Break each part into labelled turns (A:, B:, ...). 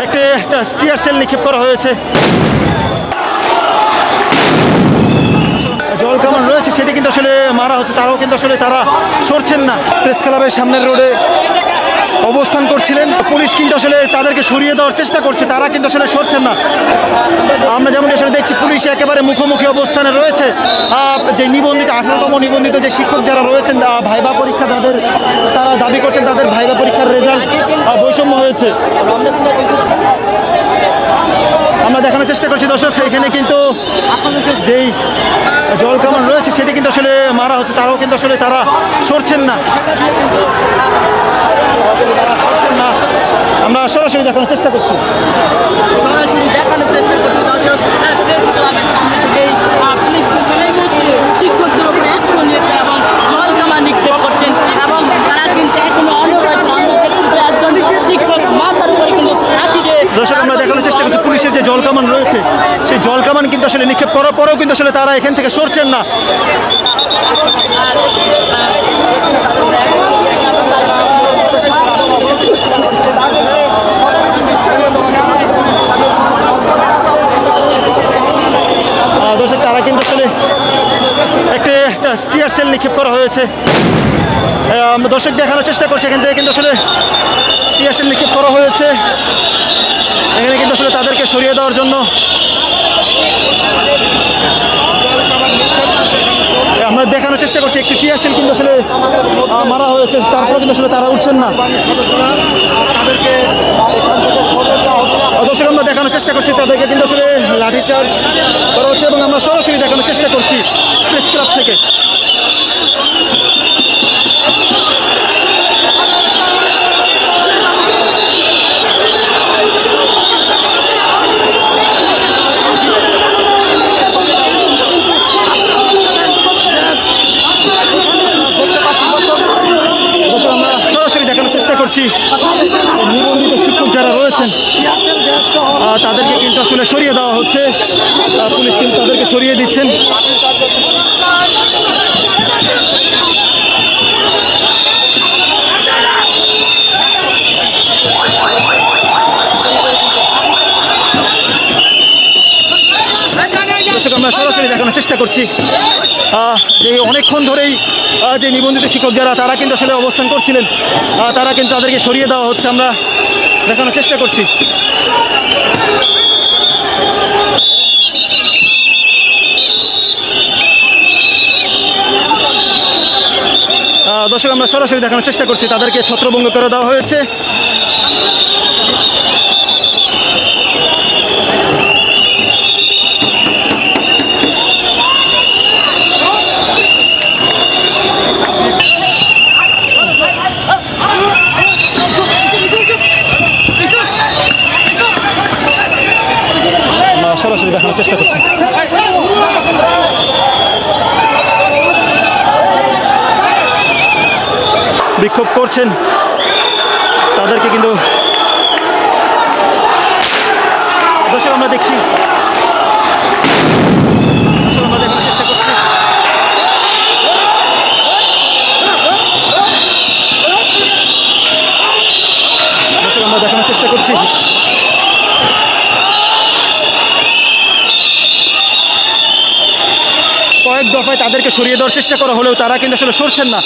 A: একটা tear shell নিক্ষেপ করা হয়েছে। জল কামান রয়েছে সেটি কিন্তু আসলে মারা হচ্ছে, তারাও কিন্তু আসলে তারা সরছেন না। প্রেস ক্লাবের সামনের রোডে অবস্থান করছিলেন, পুলিশ কিন্তু আসলে তাদেরকে সরিয়ে দেওয়ার চেষ্টা করছে, তারা কিন্তু আসলে সরছেন না। আমরা যেমন আসলে দেখছি পুলিশ একেবারে মুখোমুখি অবস্থানে রয়েছে। যে নিবন্ধিত 18তম নিবন্ধিত যে শিক্ষক যারা রয়েছেন, ভাইবা পরীক্ষা যাদের তারা দাবি করছেন তাদের ভাইবা পরীক্ষার রেজাল্ট বৈষম্য হয়েছে। আমরা দেখানোর চেষ্টা করছি দর্শক, এখানে কিন্তু যেই জল কামান রয়েছে সেটি কিন্তু আসলে মারা হচ্ছে, তারাও কিন্তু আসলে তারা সরছেন না। আমরা সরাসরি দেখানোর চেষ্টা করছি।
B: শিক্ষকদের উপরে অ্যাকশন নিয়েছে এবং জল কামান নিক্ষেপ করছেন এবং তারা কিন্তু এখনো অনড় রয়েছে। আমরা দেখছি যে একজন শিক্ষক মাথার উপরে কিন্তু লাঠি দিয়ে।
A: দর্শক আমরা দেখানোর চেষ্টা করছি পুলিশের যে জল কামান রয়েছে সেই জল কামান কিন্তু আসলে নিক্ষেপ করার পরেও কিন্তু আসলে তারা এখান থেকে সরছেন না। দর্শক তারা কিন্তু আসলে একটা টিয়ার সেল নিক্ষেপ করা হয়েছে। আমরা দর্শক দেখানোর চেষ্টা করছি, এখান থেকে কিন্তু আসলে টিয়ার সেল নিক্ষেপ করা হয়েছে এখানে কিন্তু আসলে তাদেরকে সরিয়ে দেওয়ার জন্য। আমরা দেখানোর চেষ্টা করছি একটি টিয়ার সেল কিন্তু আসলে মারা হয়েছে, তারপরে কিন্তু আসলে তারা উঠছেন না। দর্শক আমরা দেখানোর চেষ্টা করছি তাদেরকে কিন্তু আসলে লাঠিচার্জ করা হচ্ছে এবং আমরা সরাসরি দেখানোর চেষ্টা করছি প্রেস ক্লাব থেকে। নিবন্ধিত শিক্ষক যারা রয়েছেন তাদেরকে কিন্তু আসলে সরিয়ে দেওয়া হচ্ছে, পুলিশ কিন্তু তাদেরকে সরিয়ে দিচ্ছেন। দর্শক আমরা সরাসরি দেখানোর চেষ্টা করছি যে অনেকক্ষণ ধরেই যে নিবন্ধিত শিক্ষক যারা তারা কিন্তু আসলে অবস্থান করছিলেন, তারা কিন্তু তাদেরকে সরিয়ে দেওয়া হচ্ছে। আমরা দেখানোর চেষ্টা করছি। দর্শক আমরা সরাসরি দেখানোর চেষ্টা করছি তাদেরকে ছত্রভঙ্গ করে দেওয়া হয়েছে। সরাসরি দেখানোর চেষ্টা করছি। বিক্ষোভ করছেন তাদেরকে কিন্তু দর্শক আমরা দেখছি, দর্শক আমরা দেখানোর চেষ্টা করছি। দর্শক আমরা দেখানোর চেষ্টা করছি। কয়েক দফায় তাদেরকে সরিয়ে দেওয়ার চেষ্টা করা হলেও তারা কিন্তু আসলে সরছেন না।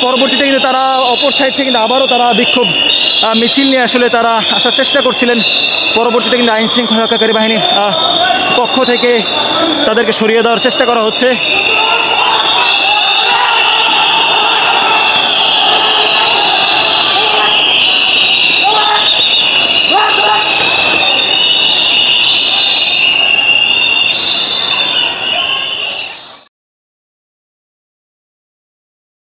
A: পরবর্তীতে কিন্তু তারা অপর সাইড থেকে কিন্তু আবারও তারা বিক্ষোভ মিছিল নিয়ে আসলে তারা আসার চেষ্টা করছিলেন। পরবর্তীতে কিন্তু আইন শৃঙ্খলা রক্ষাকারী বাহিনীর পক্ষ থেকে তাদেরকে সরিয়ে দেওয়ার চেষ্টা করা হচ্ছে।